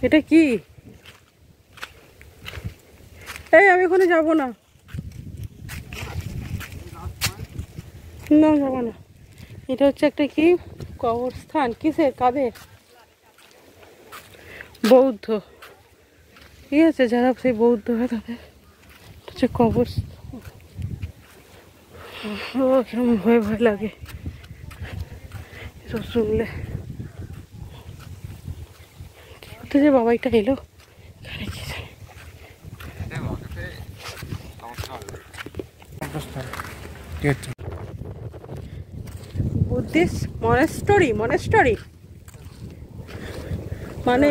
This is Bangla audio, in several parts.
এটা কি? এই আমি ওখানে যাবো না, না যাবো না। এটা হচ্ছে একটা কি কবরস্থান, কিসের, কাদের? বৌদ্ধ, ঠিক আছে, যারা সেই বৌদ্ধ হয় তাদের হচ্ছে কবরস্থান। কিরম ভয় ভয় লাগে এসব শুনলে। যে বাবাইটা এলো, বুদ্ধিস্ট মনেস্টরি মানে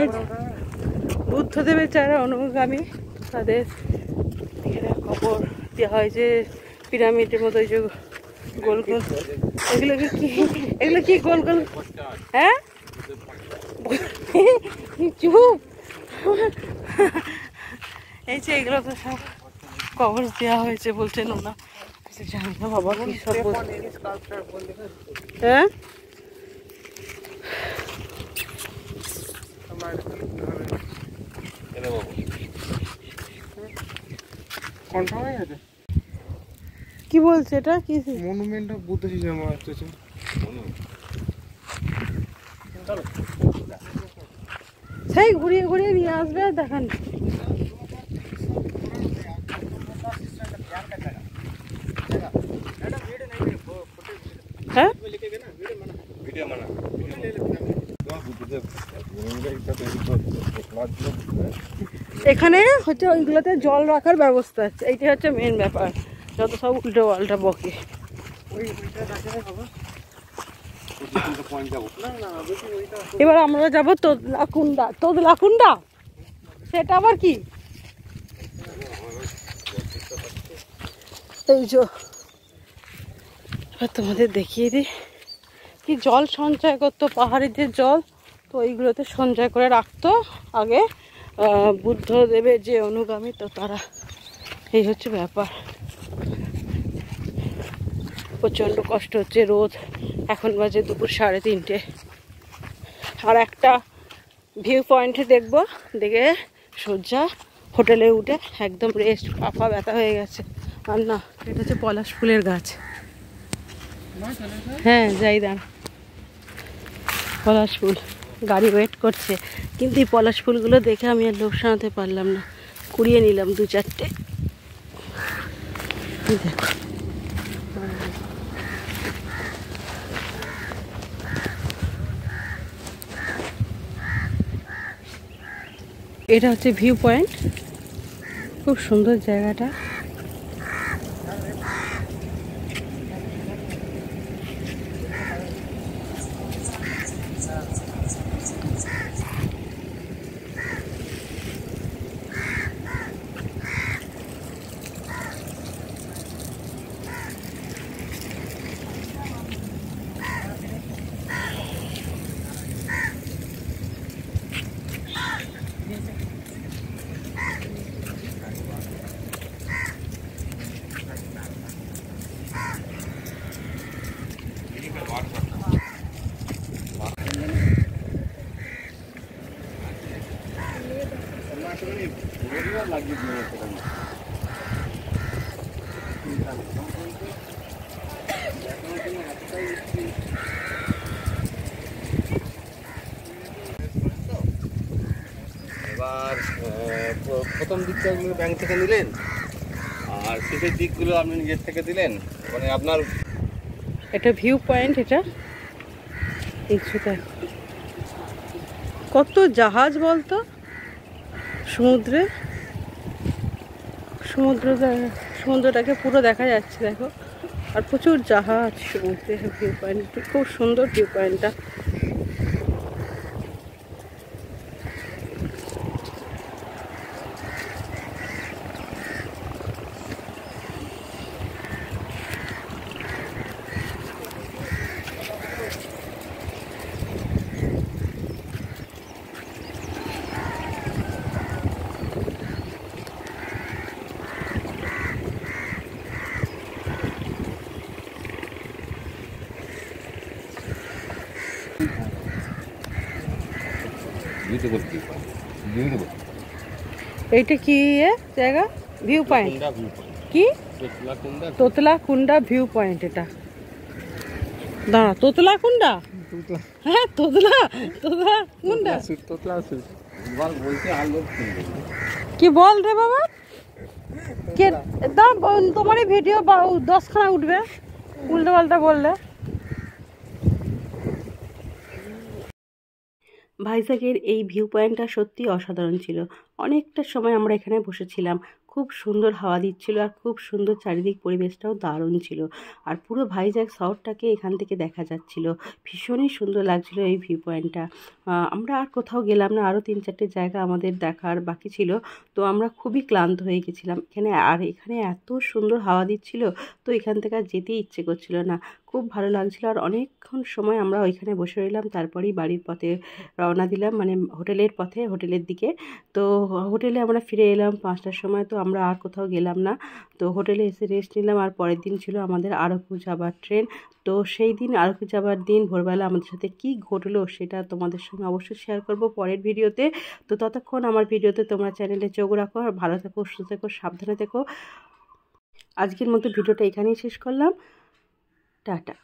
বুদ্ধদেবের যারা অনুগামী তাদের এখানে খবর দেওয়া হয় যে পিরামিডের মতো যে গোল গোল, এগুলো কি গোল গোল? হ্যাঁ চুপ, এই যে এগুলো তো সব কবর দেওয়া হয়েছে বলছেন ওনা। জানি না বাবা কি সব বলছে। হ্যাঁ কি বলছে এটা? কি মনুমেন্ট অফ বুদ্ধিজম আসছে। সেই ঘুরিয়ে ঘুরিয়ে নিয়ে আসবে, দেখান। হ্যাঁ এখানে হচ্ছে ওইগুলোতে জল রাখার ব্যবস্থা আছে, এইটা হচ্ছে মেন ব্যাপার। যত সব উল্টো পাল্টা বকে। এবার আমরা যাবো তোদলাকুন্ডা, সেটা আবার কি? এই যে এবার তোমাদের দেখিয়ে দিই কি জল সঞ্চয় করতো পাহাড়ের যে জল, তো এইগুলোতে সঞ্চয় করে রাখতো আগে বুদ্ধদেবের যে অনুগামী, তো তারা। এই হচ্ছে ব্যাপার। প্রচণ্ড কষ্ট হচ্ছে, রোদ এখন বাজে দুপুর 3:30। আর একটা ভিউ পয়েন্টে দেখবো, দেখে সোজা হোটেলে উঠে একদম রেস্ট, পা ব্যথা হয়ে গেছে। আর না, এটা হচ্ছে পলাশ ফুলের গাছ। হ্যাঁ যাই দাঁড়, পলাশ ফুল, গাড়ি ওয়েট করছে। কিন্তু এই পলাশ ফুলগুলো দেখে আমি আর লোভ সামলাতে পারলাম না, কুড়িয়ে নিলাম 2-4টে। দেখো এটা হচ্ছে ভিউ পয়েন্ট, খুব সুন্দর জায়গাটা। এবার প্রথম দিকটাগুলো ব্যাংক থেকে নিলেন, আর শেষের দিকগুলো আপনি নিজের থেকে দিলেন, মানে আপনার। এটা ভিউ পয়েন্ট, এটা দেখো কত জাহাজ বলতো সমুদ্রে, সমুদ্রটাকে পুরো দেখা যাচ্ছে দেখো। আর প্রচুর জাহাজ সমুদ্রে। ভিউ পয়েন্ট খুব সুন্দর, ভিউ পয়েন্টটা। beautiful people. দিয়ে দেবো। এইটা কি জায়গা? ভিউ পয়েন্ট কুন্ডা ভিউ পয়েন্ট, কি? তোতলা কুন্ডা। তোতলা কুন্ডা ভিউ পয়েন্ট। এটা দাঁড়া, তোতলা কুন্ডা? হ্যাঁ, তোতলা তোতলা কুন্ডা তোতলা সুট বল বলতে আর লোক কিনবে। কি বল রে বাবা? কে দাম তোমারই ভিডিও 10খানা উঠবে উল্টো পাল্টা বললে। ভাইজ্যাগের এই ভিউ পয়েন্টটা সত্যি অসাধারণ ছিল। অনেকটা সময় আমরা এখানে বসেছিলাম, খুব সুন্দর হাওয়া দিচ্ছিল আর খুব সুন্দর চারিদিক পরিবেশটাও দারুণ ছিল। আর পুরো ভাইজ্যাগ শহরটাকে এখান থেকে দেখা যাচ্ছিল, ভীষণই সুন্দর লাগছিল এই ভিউ পয়েন্টটা। আমরা আর কোথাও গেলাম না, আরও 3-4টে জায়গা আমাদের দেখার বাকি ছিল। তো আমরা খুবই ক্লান্ত হয়ে গেছিলাম এখানে, আর এখানে এত সুন্দর হাওয়া দিচ্ছিল তো এখান থেকে আর যেতে ইচ্ছে করছিল না, খুব ভালো লাগছিল। আর অনেকক্ষণ সময় আমরা ওইখানে বসে রইলাম, তারপরেই বাড়ির পথে রওনা দিলাম, মানে হোটেলের পথে, হোটেলের দিকে। তো হোটেলে আমরা ফিরে এলাম 5টার সময়। তো আমরা আর কোথাও গেলাম না, তো হোটেলে এসে রেস্ট নিলাম। আর পরের দিন ছিল আমাদের আরকু যাবার ট্রেন। তো সেই দিন আরকু যাবার দিন ভোরবেলা আমাদের সাথে কি ঘটলো সেটা তোমাদের সঙ্গে অবশ্যই শেয়ার করব পরের ভিডিওতে। তো ততক্ষণ আমার ভিডিওতে তোমরা চ্যানেলে চোখ রাখো, আর ভালো থেকো, সুস্থ থেকো, সাবধানে থেকো। আজকের মতো ভিডিওটা এখানেই শেষ করলাম। টাটা।